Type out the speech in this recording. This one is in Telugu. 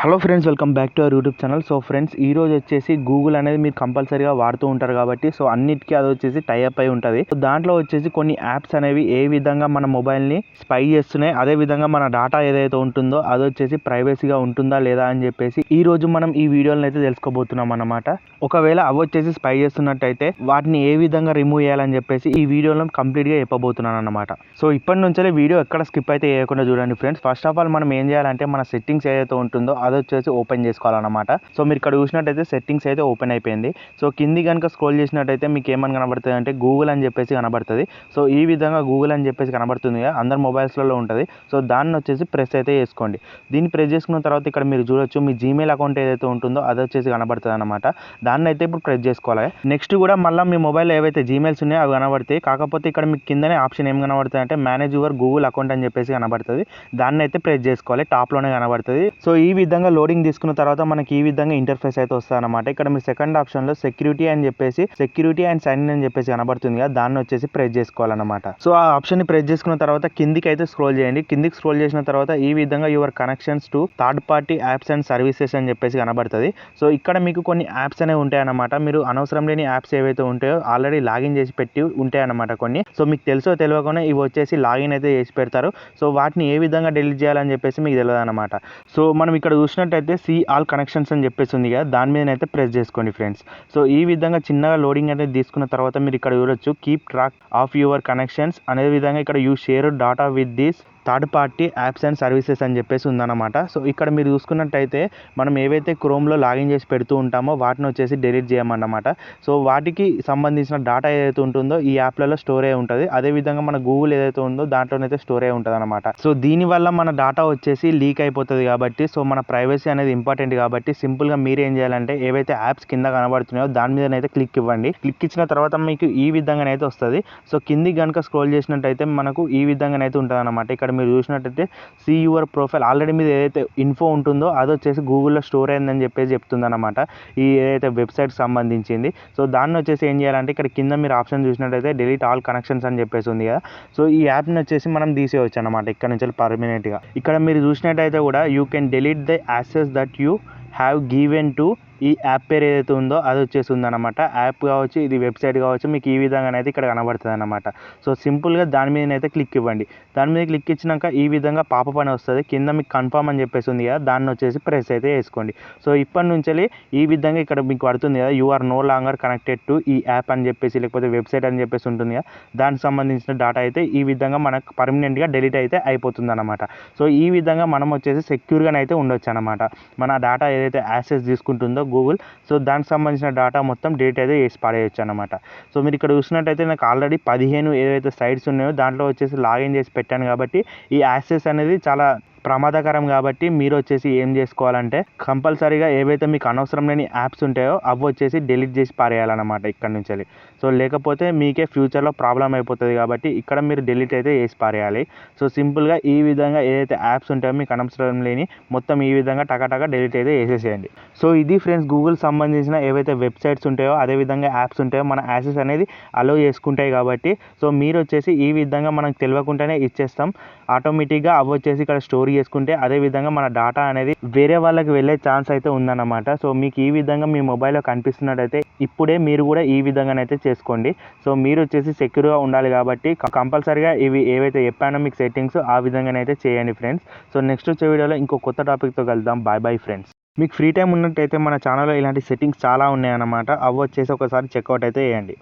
Hello friends, welcome back to our YouTube channel. So friends, ఈ రోజు వచ్చేసి గూగుల్ అనేది మీరు కంపల్సరీగా వాడుతూ ఉంటారు కాబట్టి సో అన్నిటికీ అది వచ్చేసి టైఅప్ అయి ఉంటుంది. సో దాంట్లో వచ్చేసి కొన్ని యాప్స్ అనేవి ఏ విధంగా మన మొబైల్ని స్పై చేస్తున్నాయి, అదే విధంగా మన డేటా ఏదైతే ఉంటుందో అది వచ్చేసి ప్రైవసీగా ఉంటుందా లేదా అని చెప్పేసి ఈ రోజు మనం ఈ వీడియోలను అయితే తెలుసుకోబోతున్నాం అన్నమాట. ఒకవేళ అవి వచ్చేసి స్పై చేస్తున్నట్టయితే వాటిని ఏ విధంగా రిమూవ్ చేయాలని చెప్పేసి ఈ వీడియోలో కంప్లీట్గా చెప్పబోతున్నాను అన్నమాట. సో ఇప్పటి నుంచే వీడియో ఎక్కడ స్కిప్ అయితే చేయకుండా చూడండి ఫ్రెండ్స్. ఫస్ట్ ఆఫ్ ఆల్ మనం ఏం చేయాలంటే మన సెట్టింగ్స్ ఏదైతే ఉంటుందో అది వచ్చేసి ఓపెన్ చేసుకోవాలన్నమాట. సో మీరు ఇక్కడ చూసినట్టయితే సెట్టింగ్స్ అయితే ఓపెన్ అయిపోయింది. సో కింది కనుక స్క్రోల్ చేసినట్టయితే మీకు ఏమని కనబడుతుంది అంటే గూగుల్ అని చెప్పేసి కనబడుతుంది. సో ఈ విధంగా గూగుల్ అని చెప్పేసి కనబడుతుంది కదా, అందరు మొబైల్స్లలో ఉంటుంది. సో దాన్ని వచ్చేసి ప్రెస్ అయితే చేసుకోండి. దీన్ని ప్రెస్ చేసుకున్న తర్వాత ఇక్కడ మీరు చూడొచ్చు మీ జీమెయిల్ అకౌంట్ ఏదైతే ఉంటుందో అది వచ్చేసి కనబడుతుంది అనమాట. దాన్ని అయితే ఇప్పుడు ప్రెస్ చేసుకోవాలి. నెక్స్ట్ కూడా మళ్ళీ మీ మొబైల్ ఏవైతే జీమెయిల్స్ ఉన్నాయో అవి కనబడతాయి. కాకపోతే ఇక్కడ మీకు కిందనే ఆప్షన్ ఏం కనబడుతుంది అంటే మేనేజ్ యువర్ గూగుల్ అకౌంట్ అని చెప్పేసి కనబడుతుంది. దాన్ని అయితే ప్రెస్ చేసుకోవాలి. టాప్లోనే కనబడుతుంది. సో ఈ విధంగా లోడింగ్ తీసుకున్న తర్వాత మనకి ఈ విధంగా ఇంటర్ఫేస్ అయితే వస్తుంది అనమాట. ఇక్కడ మీరు సెకండ్ ఆప్షన్లో సెక్యూరిటీ అండ్ సైన్ ఇన్ అని చెప్పేసి కనబడుతుంది కదా, దాన్ని వచ్చేసి ప్రెస్ చేసుకోవాలన్నమాట. సో ఆ ఆప్షన్ని ప్రెస్ చేసుకున్న తర్వాత కిందికి అయితే స్క్రోల్ చేయండి. కిందికి స్క్రోల్ చేసిన తర్వాత ఈ విధంగా your connections to third party apps and services అని చెప్పేసి కనబడుతుంది. సో ఇక్కడ మీకు కొన్ని యాప్స్ అనేవి ఉంటాయి అన్నమాట. మీరు అనవసరం లేని యాప్స్ ఏవైతే ఉంటాయో ఆల్రెడీ లాగిన్ చేసి పెట్టి ఉంటాయి అన్నమాట కొన్ని. సో మీకు తెలుసో తెలియకుండా ఇవి వచ్చేసి లాగిన్ అయితే చేసి పెడతారు. సో వాటిని ఏ విధంగా డిలీట్ చేయాలని చెప్పేసి మీకు తెలియదు అనమాట. సో మనం ఇక్కడ చూసినట్టయితే సీ ఆల్ కనెక్షన్స్ అని చెప్పేసి ఉంది కదా, దాని మీద అయితే ప్రెస్ చేసుకోండి ఫ్రెండ్స్. సో ఈ విధంగా చిన్నగా లోడింగ్ అనేది తీసుకున్న తర్వాత మీరు ఇక్కడ చూడొచ్చు keep track of your connections అనే విధంగా ఇక్కడ you share data with this third party apps and services అని చెప్పేసి ఉందన్నమాట. సో ఇక్కడ మీరు చూసుకున్నట్టయితే మనం ఏవైతే క్రోమ్లో లాగిన్ చేసి పెడుతూ ఉంటామో వాటిని వచ్చేసి డిలీట్ చేయమన్నమాట. సో వాటికి సంబంధించిన డేటా ఏదైతే ఉంటుందో ఈ యాప్లలో స్టోర్ అయి ఉంటుంది. అదేవిధంగా మన గూగుల్ ఏదైతే ఉందో దాంట్లోనైతే స్టోర్ అయి ఉంటుంది అనమాట. సో దీనివల్ల మన డేటా వచ్చేసి లీక్ అయిపోతుంది కాబట్టి సో మన ప్రైవసీ అనేది ఇంపార్టెంట్ కాబట్టి సింపుల్గా మీరు ఏం చేయాలంటే ఏవైతే యాప్స్ కింద కనబడుతున్నాయో దాని మీదనైతే క్లిక్ ఇవ్వండి. క్లిక్ ఇచ్చిన తర్వాత మీకు ఈ విధంగానైతే వస్తుంది. సో కిందికి కనుక స్క్రోల్ చేసినట్టయితే మనకు ఈ విధంగానైతే ఉంటుంది అనమాట. ఇక్కడ మీరు చూసినట్టయితే సీ యువర్ ప్రొఫైల్ ఆల్రెడీ మీద ఏదైతే ఇన్ఫో ఉంటుందో అది వచ్చేసి గూగుల్లో స్టోర్ అయిందని చెప్పేసి చెప్తుంది అనమాట, ఈ ఏదైతే వెబ్సైట్ సంబంధించింది. సో దాన్ని వచ్చేసి ఏం చేయాలంటే ఇక్కడ కింద మీరు ఆప్షన్ చూసినట్టయితే డిలీట్ ఆల్ కనెక్షన్స్ అని చెప్పేసి ఉంది కదా. సో ఈ యాప్ని వచ్చేసి మనం తీసేయవచ్చు అనమాట ఇక్కడ నుంచి పర్మనెంట్గా. ఇక్కడ మీరు చూసినట్టయితే కూడా you can delete the access that you have given to ఈ యాప్ పేరు ఏదైతే ఉందో అది వచ్చేసి ఉందన్నమాట. యాప్ కావచ్చు, ఇది వెబ్సైట్ కావచ్చు, మీకు ఈ విధంగానైతే ఇక్కడ కనబడుతుంది అనమాట. సో సింపుల్గా దాని మీదనైతే క్లిక్ ఇవ్వండి. దాని మీద క్లిక్ ఇచ్చినాక ఈ విధంగా పాపప్ అని వస్తుంది. కింద మీకు కన్ఫర్మ్ అని చెప్పేసి ఉంది కదా, దాన్ని వచ్చేసి ప్రెస్ అయితే వేసుకోండి. సో ఇప్పటి నుంచి ఈ విధంగా ఇక్కడ మీకు పడుతుంది కదా, you are no longer connected to ఈ యాప్ అని చెప్పేసి లేకపోతే వెబ్సైట్ అని చెప్పేసి ఉంటుంది కదా, దానికి సంబంధించిన డేటా అయితే ఈ విధంగా మనకు పర్మనెంట్గా డిలీట్ అయితే అయిపోతుంది అనమాట. సో ఈ విధంగా మనం వచ్చేసి సెక్యూర్గానైతే ఉండొచ్చు అనమాట. మన డేటా ఏదైతే యాక్సెస్ తీసుకుంటుందో గూగుల్, సో దానికి సంబంధించిన డేటా మొత్తం డిలీట్ అయితే చేసి పడేయచ్చు అనమాట. సో మీరు ఇక్కడ చూసినట్టయితే నాకు ఆల్రెడీ 15 ఏవైతే సైట్స్ ఉన్నాయో దాంట్లో వచ్చేసి లాగిన్ చేసి పెట్టాను కాబట్టి ఈ యాక్సెస్ అనేది చాలా ప్రమాదకరం కాబట్టి మీరు వచ్చేసి ఏం చేసుకోవాలంటే కంపల్సరీగా ఏవైతే మీకు అనవసరం లేని యాప్స్ ఉంటాయో అవి వచ్చేసి డిలీట్ చేసి పారేయాలన్నమాట ఇక్కడ నుంచి. సో లేకపోతే మీకే ఫ్యూచర్లో ప్రాబ్లం అయిపోతుంది కాబట్టి ఇక్కడ మీరు డిలీట్ అయితే చేసి పారేయాలి. సో సింపుల్గా ఈ విధంగా ఏదైతే యాప్స్ ఉంటాయో మీకు అనవసరం లేని మొత్తం ఈ విధంగా టకాటకా డిలీట్ అయితే చేసేసేయండి. సో ఇది ఫ్రెండ్స్ గూగుల్ సంబంధించిన ఏవైతే వెబ్సైట్స్ ఉంటాయో అదేవిధంగా యాప్స్ ఉంటాయో మన యాక్సెస్ అనేది అలో చేసుకుంటాయి కాబట్టి సో మీరు వచ్చేసి ఈ విధంగా మనకు తెలియకుండానే ఇచ్చేస్తాం. ఆటోమేటిక్గా అవి వచ్చేసి ఇక్కడ స్టోర్ చేసుకుంటే అదేవిధంగా మన డేటా అనేది వేరే వాళ్ళకి వెళ్ళే ఛాన్స్ అయితే ఉందన్నమాట. సో మీకు ఈ విధంగా మీ మొబైల్లో కనిపిస్తున్నట్టయితే ఇప్పుడే మీరు కూడా ఈ విధంగానైతే చేసుకోండి. సో మీరు వచ్చేసి సెక్యూర్గా ఉండాలి కాబట్టి కంపల్సరీగా ఇవి ఏవైతే చెప్పానో మీకు సెట్టింగ్స్ ఆ విధంగానైతే చేయండి ఫ్రెండ్స్. సో నెక్స్ట్ వచ్చే వీడియోలో ఇంకో కొత్త టాపిక్తో కలుద్దాం. Bye friends. మీకు ఫ్రీ టైం ఉన్నట్టయితే మన ఛానల్లో ఇలాంటి సెట్టింగ్స్ చాలా ఉన్నాయన్నమాట. అవి వచ్చేసి ఒకసారి చెక్అవుట్ అయితే చేయండి.